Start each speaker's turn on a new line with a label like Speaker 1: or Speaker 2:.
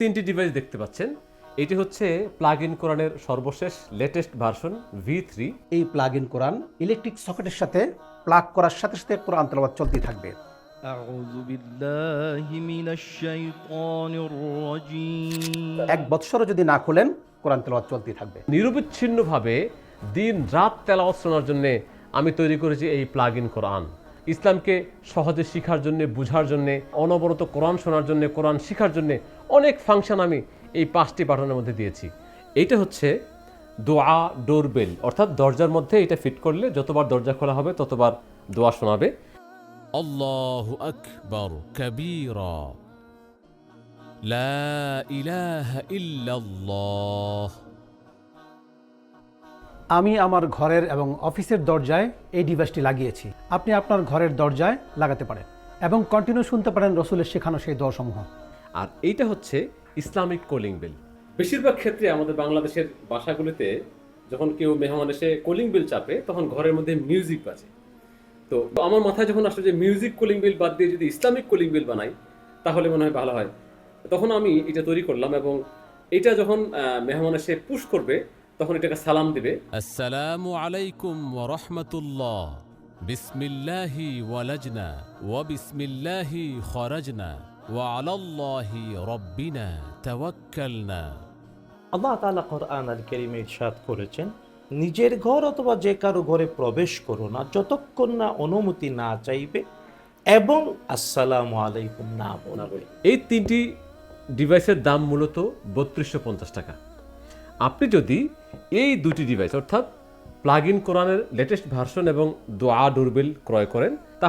Speaker 1: তিনটি ডিভাইস দেখতে পাচ্ছেন। এটি হচ্ছে প্লাগ ইন কোরআনের সর্বশেষ লেটেস্ট ভার্সন V3।
Speaker 2: এই প্লাগ ইন কোরআন ইলেকট্রিক সকেটের সাথে প্লাগ করার সাথে সাথে কোরআন তেলাওয়াত চলতেই থাকবে।
Speaker 3: أعوذ بالله من الشيطان الرجيم
Speaker 2: 1 বৎসরও যদি না খোলেন কোরআন তেলাওয়াত চলতেই থাকবে।
Speaker 1: নিরবিচ্ছিন্নভাবে দিন রাত তেলাওয়াত শোনার জন্য আমি তৈরি করেছি এই প্লাগ ইন কোরআন। ইসলামকে সহজে শেখার জন্য, বুঝার জন্য, অনবরত কোরআন শোনার জন্য, কোরআন শেখার জন্য অনেক ফাংশন আমি এই 5টি বাটনের মধ্যে দিয়েছি। এইটা হচ্ছে দোয়া ডোরবেল, অর্থাৎ দরজার মধ্যে এটা ফিট করলে যতবার দরজা খোলা হবে ততবার দোয়া শোনাবে।
Speaker 4: আল্লাহু আকবার কাবীরা লা ইলাহা ইল্লাল্লাহ।
Speaker 2: আমি আমার ঘরের এবং অফিসের দরজায় এই ডিভাইসটি লাগিয়েছি। আপনি আপনার ঘরের দরজায় লাগাতে পারেন এবং কন্টিনিউ শুনতে পারেন রসুলের শেখানো সেই দোয়াসমূহ।
Speaker 1: আর এইটা হচ্ছে ইসলামিক কলিং বেল। বেশিরভাগ ক্ষেত্রে আমাদের বাংলাদেশের বাসাগুলিতে যখন কেউ মেহমান এসে কলিং বেল চাপে তখন ঘরের মধ্যে মিউজিক বাজে। তো আমার মাথায় যখন আসলে যে মিউজিক কলিং বেল বাদ দিয়ে যদি ইসলামিক কলিং বেল বানাই তাহলে মনে হয় ভালো হয়। তখন আমি এটা তৈরি করলাম এবং এটা যখন মেহমান এসে পুশ করবে তখন এটাকে সালাম দিবে।
Speaker 4: আসসালামু আলাইকুম ওয়া রাহমাতুল্লাহ। বিসমিল্লাহি ওয়ালাজনা ওয়া বিসমিল্লাহি খরাজনা ওয়া আলাল্লাহি রাব্বিনা তাওয়াক্কালনা।
Speaker 5: আল্লাহ তাআলা কোরআন আল কারীমে ইরশাদ করেছেন, নিজের ঘর অথবা যে কারো ঘরে প্রবেশ করো না যতক্ষণ না অনুমতি না চাইবে এবং আসসালামু আলাইকুম না বলবে।
Speaker 1: এই 3টি ডিভাইসের দাম মূলত 3250 টাকা। আপনি যদি এই 2টি ডিভাইস অর্থাৎ প্লাগ ইন কোরআনের লেটেস্ট ভার্সন এবং দোয়া ডোরবেল ক্রয় করেন তাহলে